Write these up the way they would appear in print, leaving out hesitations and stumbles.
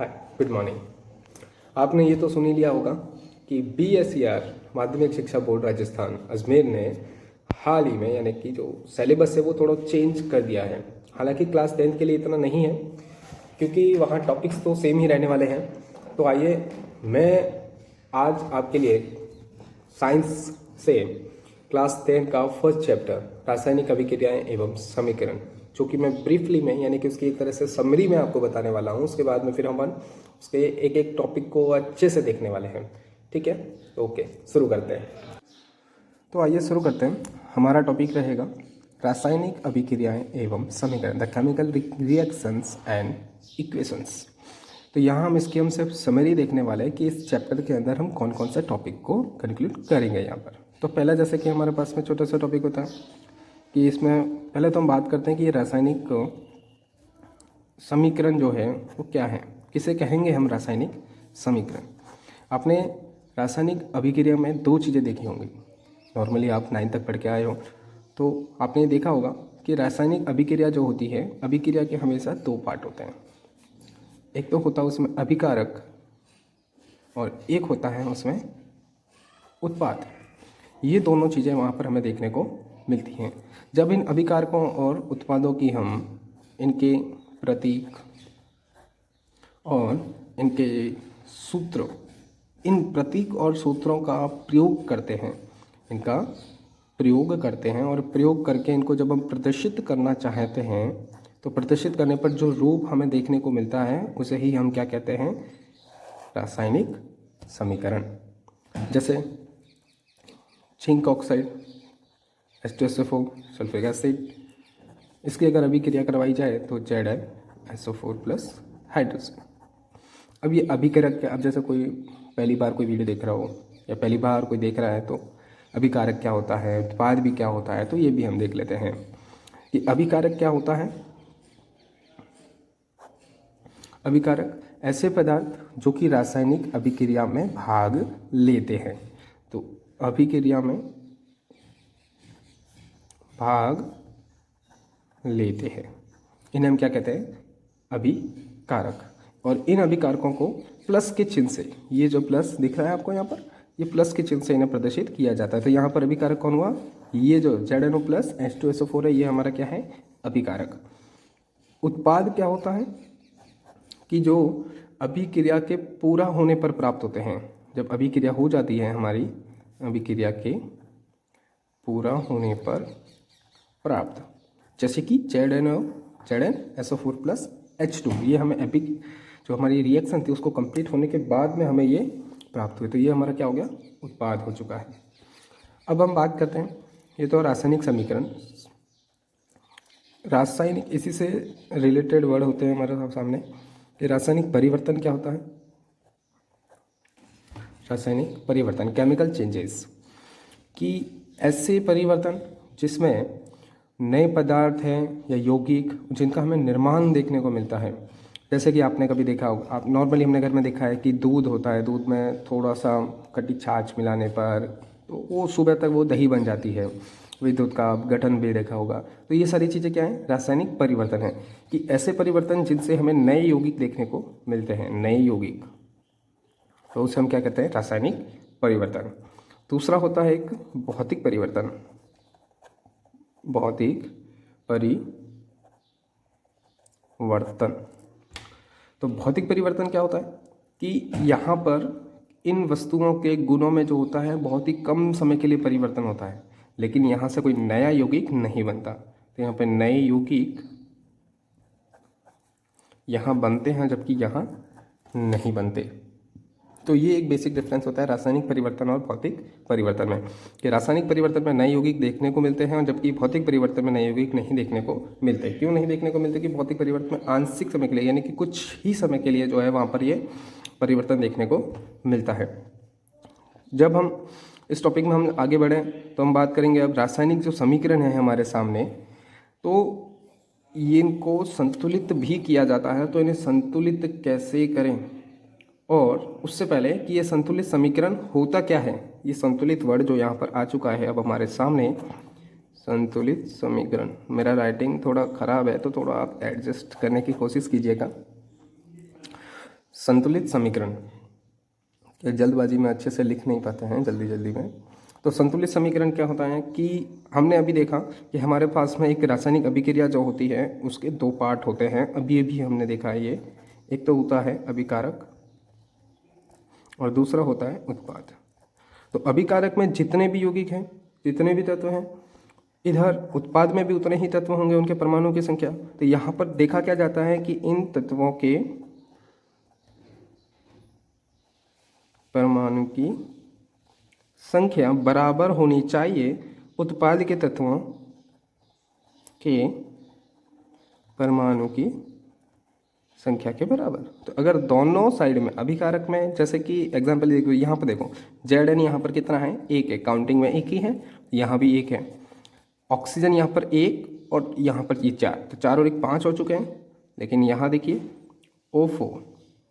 हाय, good morning. आपने ये तो सुन ही लिया होगा कि बीएसईआर माध्यमिक शिक्षा बोर्ड राजस्थान अजमेर ने हाल ही में यानी कि जो सिलेबस है वो थोड़ा चेंज कर दिया है। हालांकि क्लास 10th के लिए इतना नहीं है क्योंकि वहाँ टॉपिक्स तो सेम ही रहने वाले हैं। तो आइए मैं आज आपके लिए साइंस से क्लास 10 का फर्स्ट चैप्टर रासायनिक अभिक्रियाएं एवं समीकरण, जो कि मैं ब्रीफली में यानी कि उसकी एक तरह से समरी में आपको बताने वाला हूँ। उसके बाद में फिर हम उसके एक एक टॉपिक को अच्छे से देखने वाले हैं। ठीक है, ओके, शुरू करते हैं। तो आइए शुरू करते हैं। हमारा टॉपिक रहेगा रासायनिक अभिक्रियाएं एवं समीकरण, the chemical reactions and equations. तो यहाँ हम सिर्फ समरी देखने वाले हैं कि इस चैप्टर के अंदर हम कौन कौन से टॉपिक को कंक्लूड करेंगे यहाँ पर। तो पहला, जैसे कि हमारे पास में छोटा सा टॉपिक होता है कि इसमें पहले तो हम बात करते हैं कि रासायनिक समीकरण जो है वो क्या है, किसे कहेंगे हम रासायनिक समीकरण। आपने रासायनिक अभिक्रिया में दो चीज़ें देखी होंगी। नॉर्मली आप 9 तक पढ़ के आए हो तो आपने देखा होगा कि रासायनिक अभिक्रिया जो होती है, अभिक्रिया के हमेशा दो पार्ट होते हैं। एक तो होता है उसमें अभिकारक और एक होता है उसमें उत्पाद। ये दोनों चीज़ें वहाँ पर हमें देखने को मिलती हैं। जब इन अभिकारकों और उत्पादों की हम इनके प्रतीक और इनके सूत्र, इन प्रतीक और सूत्रों का प्रयोग करते हैं, इनका प्रयोग करते हैं और प्रयोग करके इनको जब हम प्रदर्शित करना चाहते हैं तो प्रदर्शित करने पर जो रूप हमें देखने को मिलता है उसे ही हम क्या कहते हैं, रासायनिक समीकरण। जैसे zinc oxide H2SO4 sulphuric acid, इसकी अगर अभिक्रिया करवाई जाए तो ZnSO4 प्लस हाइड्रोजन। अब ये अभिकारक क्या, अब जैसे कोई पहली बार कोई वीडियो देख रहा हो या पहली बार कोई देख रहा है तो अभिकारक क्या होता है, उत्पाद भी क्या होता है, तो ये भी हम देख लेते हैं कि अभिकारक क्या होता है। अभिकारक ऐसे पदार्थ जो कि रासायनिक अभिक्रिया में भाग लेते हैं। तो अभिक्रिया में भाग लेते हैं, इन्हें हम क्या कहते हैं, अभिकारक। और इन अभिकारकों को प्लस के चिन्ह से, ये जो प्लस दिख रहा है आपको यहाँ पर, ये प्लस के चिन्ह से इन्हें प्रदर्शित किया जाता है। तो यहाँ पर अभिकारक कौन हुआ, ये जो ZnO प्लस H2SO4 है, ये हमारा क्या है, अभिकारक। उत्पाद क्या होता है कि जो अभिक्रिया के पूरा होने पर प्राप्त होते हैं। जब अभिक्रिया हो जाती है हमारी, अभिक्रिया के पूरा होने पर प्राप्त, जैसे कि ZnSO4 प्लस H2, ये हमें जो हमारी रिएक्शन थी उसको कंप्लीट होने के बाद में हमें ये प्राप्त हुए, तो ये हमारा क्या हो गया, उत्पाद हो चुका है। अब हम बात करते हैं, ये तो रासायनिक समीकरण, रासायनिक इसी से रिलेटेड वर्ड होते हैं हमारे सामने कि रासायनिक परिवर्तन क्या होता है। रासायनिक परिवर्तन, केमिकल चेंजेस, कि ऐसे परिवर्तन जिसमें नए पदार्थ हैं या यौगिक जिनका हमें निर्माण देखने को मिलता है। जैसे कि आपने कभी देखा होगा, आप नॉर्मली हमने घर में देखा है कि दूध होता है, दूध में थोड़ा सा खट्टी छाछ मिलाने पर तो वो सुबह तक वो दही बन जाती है। विद्युत का गठन भी देखा होगा। तो ये सारी चीज़ें क्या हैं, रासायनिक परिवर्तन है, कि ऐसे परिवर्तन जिनसे हमें नए यौगिक देखने को मिलते हैं, नए यौगिक, तो उसे हम क्या कहते हैं, रासायनिक परिवर्तन। दूसरा होता है एक भौतिक परिवर्तन। भौतिक परिवर्तन, तो भौतिक परिवर्तन क्या होता है कि यहाँ पर इन वस्तुओं के गुणों में जो होता है बहुत ही कम समय के लिए परिवर्तन होता है, लेकिन यहाँ से कोई नया यौगिक नहीं बनता। तो यहाँ पे नए यौगिक यहाँ बनते हैं जबकि यहाँ नहीं बनते। तो ये एक बेसिक डिफरेंस होता है रासायनिक परिवर्तन और भौतिक परिवर्तन में, कि रासायनिक परिवर्तन में नए यौगिक देखने को मिलते हैं और जबकि भौतिक परिवर्तन में नए यौगिक नहीं देखने को मिलते। क्यों नहीं देखने को मिलते, कि भौतिक परिवर्तन में आंशिक समय के लिए यानी कि कुछ ही समय के लिए जो है वहाँ पर ये परिवर्तन देखने को मिलता है। जब हम इस टॉपिक में हम आगे बढ़ें तो हम बात करेंगे अब रासायनिक जो समीकरण है हमारे सामने, तो ये इनको संतुलित भी किया जाता है। तो इन्हें संतुलित कैसे करें, और उससे पहले कि ये संतुलित समीकरण होता क्या है, ये संतुलित वर्ड जो यहाँ पर आ चुका है अब हमारे सामने, संतुलित समीकरण। मेरा राइटिंग थोड़ा ख़राब है तो थोड़ा आप एडजस्ट करने की कोशिश कीजिएगा। संतुलित समीकरण, ये जल्दबाजी में अच्छे से लिख नहीं पाते हैं जल्दी जल्दी में। तो संतुलित समीकरण क्या होता है कि हमने अभी देखा कि हमारे पास में एक रासायनिक अभिक्रिया जो होती है उसके दो पार्ट होते हैं, अभी अभी हमने देखा है ये। एक तो होता है अभिकारक और दूसरा होता है उत्पाद। तो अभिकारक में जितने भी यौगिक हैं, जितने भी तत्व हैं, इधर उत्पाद में भी उतने ही तत्व होंगे, उनके परमाणुओं की संख्या। तो यहाँ पर देखा क्या जाता है कि इन तत्वों के परमाणु की संख्या बराबर होनी चाहिए उत्पाद के तत्वों के परमाणु की संख्या के बराबर। तो अगर दोनों साइड में अभिकारक में, जैसे कि एग्जांपल देखो, यहाँ पर देखो Zn यहाँ पर कितना है, एक है, काउंटिंग में एक ही है, यहाँ भी एक है। ऑक्सीजन यहाँ पर एक और यहाँ पर ये चार, तो चार और एक पाँच हो चुके हैं। लेकिन यहाँ देखिए O4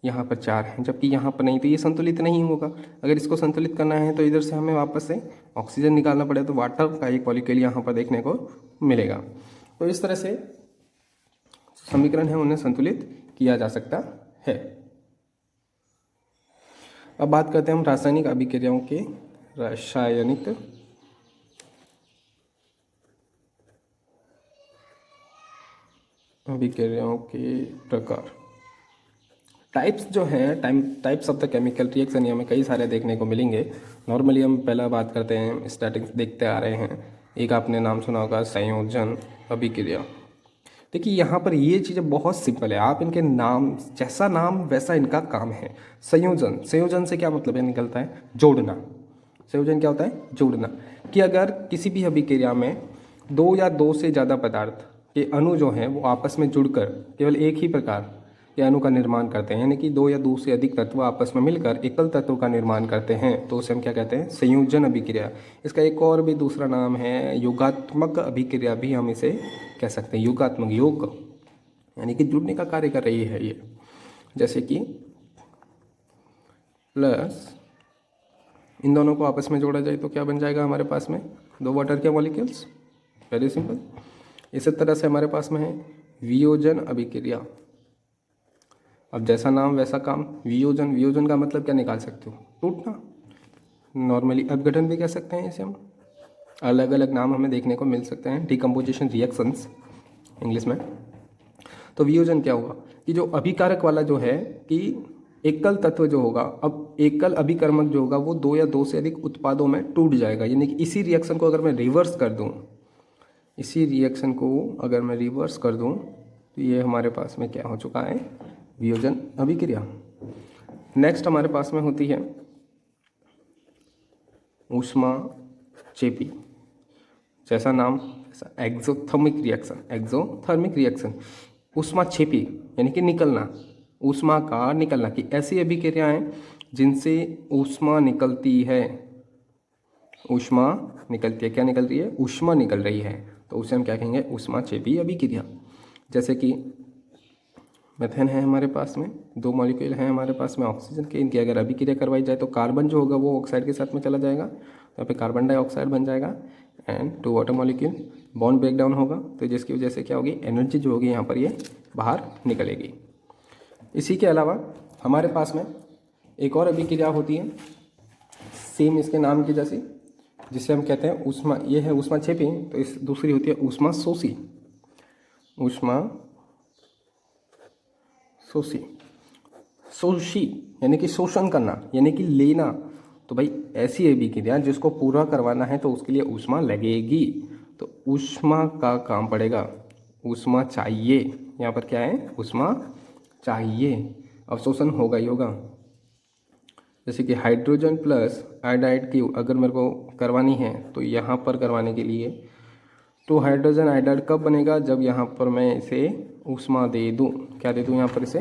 यहाँ पर चार है, जबकि यहाँ पर नहीं, तो ये संतुलित नहीं होगा। अगर इसको संतुलित करना है तो इधर से हमें वापस से ऑक्सीजन निकालना पड़ेगा, तो वाटर का एक मॉलिक्यूल यहाँ पर देखने को मिलेगा। तो इस तरह से समीकरण है उन्हें संतुलित किया जा सकता है। अब बात करते हैं हम रासायनिक अभिक्रियाओं के रासायनिक अभिक्रियाओं के प्रकार। टाइप्स जो हैं, types of the chemical reaction हमें कई सारे देखने को मिलेंगे। नॉर्मली हम पहला बात करते हैं, स्टार्टिंग देखते आ रहे हैं, एक आपने नाम सुना होगा संयोजन अभिक्रिया। देखिए यहाँ पर ये चीज़ें बहुत सिंपल है, आप इनके नाम, जैसा नाम वैसा इनका काम है। संयोजन, संयोजन से क्या मतलब है, निकलता है जोड़ना। संयोजन क्या होता है, जोड़ना। कि अगर किसी भी अभिक्रिया में दो या दो से ज़्यादा पदार्थ के अणु जो हैं वो आपस में जुड़कर केवल एक ही प्रकार के अणु का निर्माण करते हैं, यानी कि दो या दो से अधिक तत्व आपस में मिलकर एकल तत्व का निर्माण करते हैं, तो उसे हम क्या कहते हैं, संयोजन अभिक्रिया। इसका एक और भी दूसरा नाम है योगात्मक अभिक्रिया, भी हम इसे कह सकते हैं। योगात्मक, योग यानी कि जुड़ने का कार्य कर रही है ये। जैसे कि प्लस इन दोनों को आपस में जोड़ा जाए तो क्या बन जाएगा हमारे पास में, दो वाटर के मॉलिक्यूल्स, वेरी सिंपल। इसी तरह से हमारे पास में है वियोजन अभिक्रिया। अब जैसा नाम वैसा काम, वियोजन, वियोजन का मतलब क्या निकाल सकते हो, टूटना। नॉर्मली अपघटन भी कह सकते हैं इसे हम, अलग अलग नाम हमें देखने को मिल सकते हैं, डिकम्पोजिशन रिएक्शंस इंग्लिश में। तो वियोजन क्या हुआ कि जो अभिकारक वाला जो है कि एकल तत्व जो होगा, अब एकल अभिकर्मक जो होगा वो दो या दो से अधिक उत्पादों में टूट जाएगा। यानी कि इसी रिएक्शन को अगर मैं रिवर्स कर दूं, इसी रिएक्शन को अगर मैं रिवर्स कर दूं तो ये हमारे पास में क्या हो चुका है, वियोजन अभिक्रिया। नेक्स्ट हमारे पास में होती है ऊष्माक्षेपी, जैसा नाम वैसा एक्सोथर्मिक रिएक्शन, एक्सोथर्मिक रिएक्शन। ऊष्माक्षेपी यानी कि निकलना, ऊष्मा का निकलना, कि ऐसी अभिक्रियाएं जिनसे ऊष्मा निकलती है, ऊष्मा निकलती है, क्या निकल रही है, ऊष्मा निकल रही है, तो उसे हम क्या कहेंगे, ऊष्माक्षेपी अभिक्रिया। जैसे कि मेथेन है हमारे पास में, दो मॉलिक्यूल हैं हमारे पास में ऑक्सीजन के, इनकी अगर अभिक्रिया करवाई जाए तो कार्बन जो होगा वो ऑक्साइड के साथ में चला जाएगा, तो यहाँ पे कार्बन डाइऑक्साइड बन जाएगा and two water molecule, bond break down होगा, तो जिसकी वजह से क्या होगी, एनर्जी जो होगी यहाँ पर ये बाहर निकलेगी। इसी के अलावा हमारे पास में एक और अभिक्रिया होती है सेम इसके नाम की जैसी, जिसे हम कहते हैं ऊष्मा, ये है ऊष्माक्षेपी, तो इस दूसरी होती है ऊष्मा शोषी। ऊष्मा शोषी, शोषी यानी कि शोषण करना, यानी कि लेना। तो भाई ऐसी अभिक्रिया जिसको पूरा करवाना है तो उसके लिए ऊष्मा लगेगी, तो ऊष्मा का काम पड़ेगा, ऊष्मा चाहिए। यहाँ पर क्या है, ऊष्मा चाहिए, अवशोषण होगा ही होगा। जैसे कि हाइड्रोजन प्लस आयोडाइड की अगर मेरे को करवानी है तो यहाँ पर करवाने के लिए तो हाइड्रोजन आयोडाइड कब बनेगा, जब यहाँ पर मैं इसे ऊष्मा दे दूँ, क्या दे दूँ यहाँ पर, इसे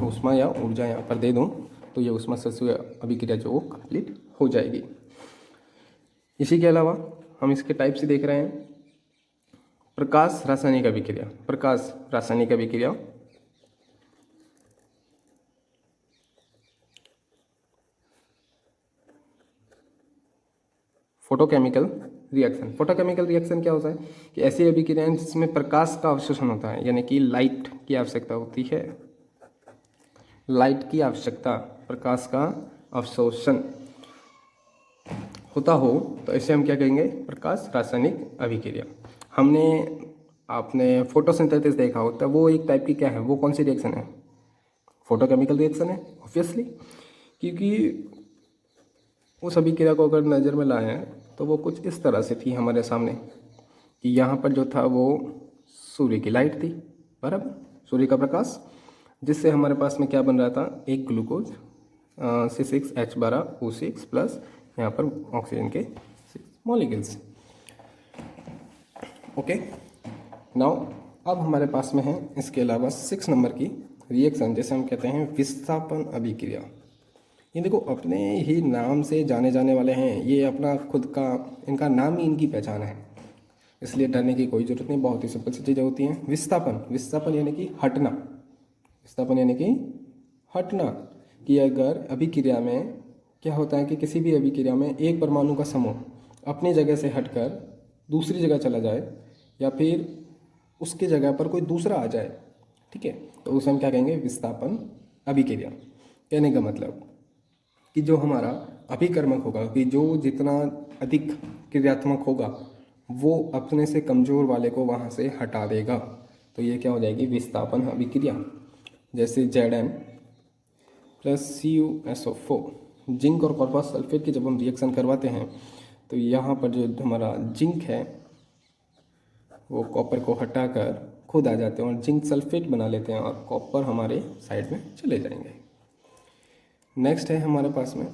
ऊष्मा या ऊर्जा यहाँ पर दे दूँ, तो ये ऊष्मा शोषी अभिक्रिया जो वो कंप्लीट हो जाएगी। इसी के अलावा हम इसके टाइप से देख रहे हैं प्रकाश रासायनिक अभिक्रिया। प्रकाश रासायनिक अभिक्रिया फोटोकेमिकल रिएक्शन। फोटोकेमिकल रिएक्शन क्या होता है कि ऐसी अभिक्रियाएं जिसमें प्रकाश का अवशोषण होता है, यानी कि लाइट की आवश्यकता होती है। लाइट की आवश्यकता, प्रकाश का अवशोषण होता हो तो इसे हम क्या कहेंगे? प्रकाश रासायनिक अभिक्रिया। हमने आपने फोटोसिंथेसिस देखा हो, तो वो एक टाइप की क्या है? वो कौन सी रिएक्शन है? फोटोकेमिकल रिएक्शन है ऑब्वियसली, क्योंकि उस अभिक्रिया को अगर नज़र में लाएं तो वो कुछ इस तरह से थी हमारे सामने कि यहाँ पर जो था वो सूर्य की लाइट थी, बराबर, सूर्य का प्रकाश, जिससे हमारे पास में क्या बन रहा था? एक ग्लूकोज C6H12O6 प्लस यहाँ पर ऑक्सीजन के 6 मॉलिक्यूल्स। ओके, नाउ अब हमारे पास में है इसके अलावा 6 नंबर की रिएक्शन, जैसे हम कहते हैं विस्थापन अभिक्रिया। ये देखो अपने ही नाम से जाने जाने वाले हैं, ये अपना खुद का, इनका नाम ही इनकी पहचान है, इसलिए डरने की कोई ज़रूरत नहीं, बहुत ही सिंपल सी चीज़ें होती हैं। विस्थापन, विस्थापन यानी कि हटना, विस्थापन यानी कि हटना, कि अगर अभिक्रिया में क्या होता है कि किसी भी अभिक्रिया में एक परमाणु का समूह अपनी जगह से हटकर दूसरी जगह चला जाए या फिर उसकी जगह पर कोई दूसरा आ जाए, ठीक है, तो उसे हम क्या कहेंगे? विस्थापन अभिक्रिया। कहने का मतलब कि जो हमारा अभिकर्मक होगा, कि जो जितना अधिक क्रियात्मक होगा वो अपने से कमज़ोर वाले को वहाँ से हटा देगा, तो ये क्या हो जाएगी? विस्थापन अभिक्रिया। जैसे Zn प्लस CuSO4, जिंक और कॉपर सल्फेट की जब हम रिएक्शन करवाते हैं तो यहाँ पर जो हमारा जिंक है वो कॉपर को हटाकर खुद आ जाते हैं और जिंक सल्फेट बना लेते हैं और कॉपर हमारे साइड में चले जाएंगे। नेक्स्ट है हमारे पास में,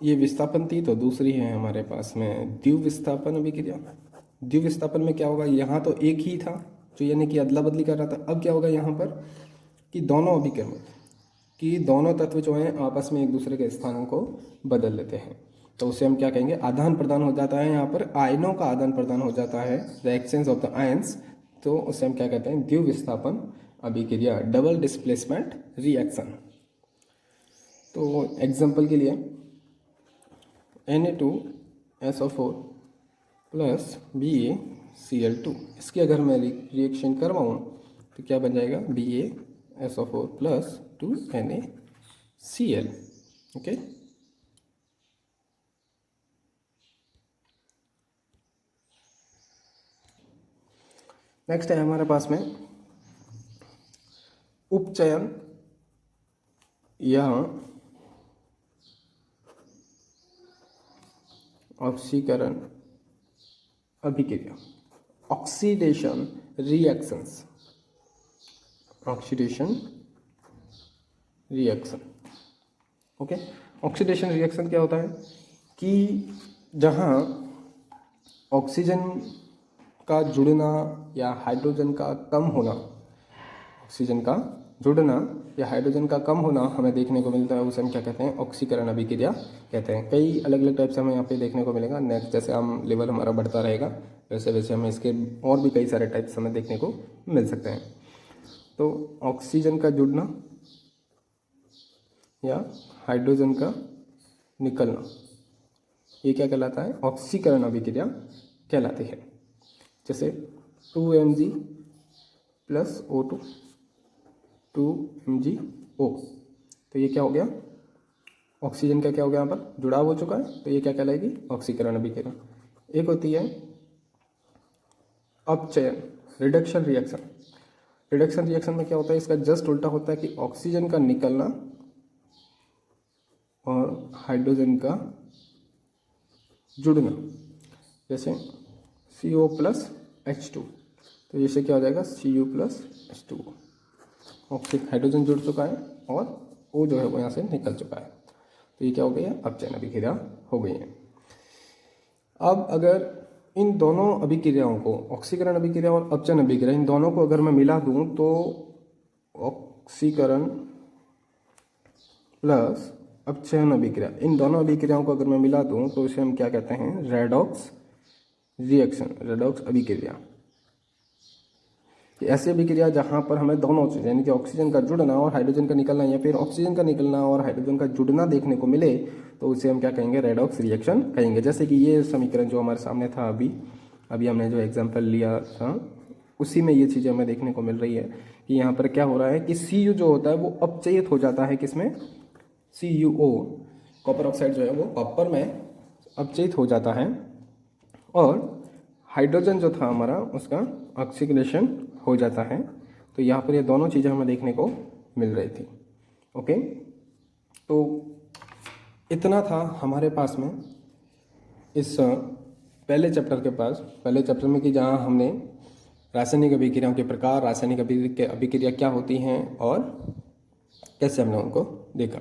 ये विस्थापन थी, तो दूसरी है हमारे पास में द्विविस्थापन अभिक्रिया। द्विविस्थापन में क्या होगा? यहाँ तो एक ही था जो यानी कि अदला बदली कर रहा था, अब क्या होगा यहाँ पर कि दोनों अभिकर्मक, कि दोनों तत्व जो हैं आपस में एक दूसरे के स्थानों को बदल लेते हैं, तो उसे हम क्या कहेंगे? आदान प्रदान हो जाता है, यहाँ पर आयनों का आदान प्रदान हो जाता है, the exchange of the ions, तो उसे हम क्या कहते हैं? द्विविस्थापन अभिक्रिया, डबल डिस्प्लेसमेंट रिएक्शन। तो एग्जांपल के लिए Na2SO4 प्लस BaCl2, इसकी अगर मैं रिएक्शन करवाऊँ तो क्या बन जाएगा? BaSO4 plus 2NaCl। Okay, next है हमारे पास में उपचयन या ऑक्सीकरण अभिक्रिया, oxidation reactions, oxidation reaction. Okay, oxidation reaction क्या होता है कि जहाँ ऑक्सीजन का जुड़ना या हाइड्रोजन का कम होना, ऑक्सीजन का जुड़ना या हाइड्रोजन का कम होना हमें देखने को मिलता है, उसे हम क्या कहते हैं? ऑक्सीकरण अभिक्रिया कहते हैं। कई अलग अलग टाइप से हमें यहाँ पे देखने को मिलेगा। नेक्स्ट जैसे हम लेवल हमारा बढ़ता रहेगा वैसे वैसे हमें इसके और भी कई सारे टाइप्स हमें देखने को मिल सकते हैं। तो ऑक्सीजन का जुड़ना या हाइड्रोजन का निकलना, ये क्या कहलाता है? ऑक्सीकरण अभिक्रिया कहलाती है। जैसे 2Mg प्लस O2 2MgO, तो ये क्या हो गया? ऑक्सीजन का क्या हो गया? यहाँ पर जुड़ाव हो चुका है, तो ये क्या कहलाएगी? ऑक्सीकरण अभिक्रिया। एक होती है अपचयन, रिडक्शन रिएक्शन। रिडक्शन रिएक्शन में क्या होता है? इसका जस्ट उल्टा होता है कि ऑक्सीजन का निकलना और हाइड्रोजन का जुड़ना। जैसे CO प्लस H2, तो जैसे क्या हो जाएगा? Cu plus H2O, oxygen hydrogen जुड़ चुका है और O जो है वो यहाँ से निकल चुका है, तो ये क्या हो गई है? अपचयन अभिक्रिया हो गई है। अब अगर इन दोनों अभिक्रियाओं को, ऑक्सीकरण अभिक्रिया और अपचयन अभिक्रिया, इन दोनों को अगर मैं मिला दूं तो ऑक्सीकरण प्लस अपचयन अभिक्रिया, इन दोनों अभिक्रियाओं को अगर मैं मिला दूं तो इसे हम क्या कहते हैं? रेडॉक्स रिएक्शन, रेडॉक्स अभिक्रिया। ऐसी अभिक्रिया जहाँ पर हमें दोनों चीज़ यानी कि ऑक्सीजन का जुड़ना और हाइड्रोजन का निकलना या फिर ऑक्सीजन का निकलना और हाइड्रोजन का जुड़ना देखने को मिले तो उसे हम क्या कहेंगे? रेडॉक्स रिएक्शन कहेंगे। जैसे कि ये समीकरण जो हमारे सामने था अभी हमने जो एग्जाम्पल लिया था उसी में ये चीज़ें हमें देखने को मिल रही है कि यहाँ पर क्या हो रहा है कि Cu जो होता है वो अपचयित हो जाता है किसमें, CuO, कॉपर ऑक्साइड जो है वो कॉपर में अपचयित हो जाता है और हाइड्रोजन जो था हमारा उसका ऑक्सीकनेशन हो जाता है। तो यहाँ पर ये दोनों चीज़ें हमें देखने को मिल रही थी। ओके, तो इतना था हमारे पास में इस पहले चैप्टर के पास, पहले चैप्टर में कि जहाँ हमने रासायनिक अभिक्रियाओं के प्रकार, रासायनिक अभिक्रिया क्या होती हैं और कैसे हमने उनको देखा।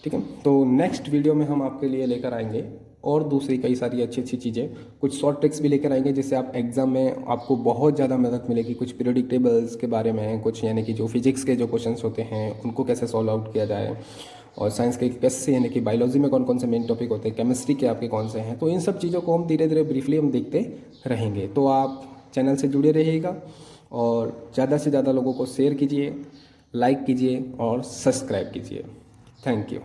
ठीक है, तो नेक्स्ट वीडियो में हम आपके लिए लेकर आएंगे और दूसरी कई सारी अच्छी अच्छी चीज़ें, कुछ शॉर्ट ट्रिक्स भी लेकर आएंगे जिससे आप एग्जाम में आपको बहुत ज़्यादा मदद मिलेगी। कुछ पीरियोडिक टेबल्स के बारे में, कुछ यानी कि जो फिजिक्स के जो क्वेश्चंस होते हैं उनको कैसे सॉल्व आउट किया जाए, और साइंस के कैसे यानी कि बायोलॉजी में कौन कौन से मेन टॉपिक होते हैं, केमिस्ट्री के आपके कौन से हैं, तो इन सब चीज़ों को हम धीरे धीरे ब्रीफली हम देखते रहेंगे। तो आप चैनल से जुड़े रहिएगा और ज़्यादा से ज़्यादा लोगों को शेयर कीजिए, लाइक कीजिए और सब्सक्राइब कीजिए। Thank you.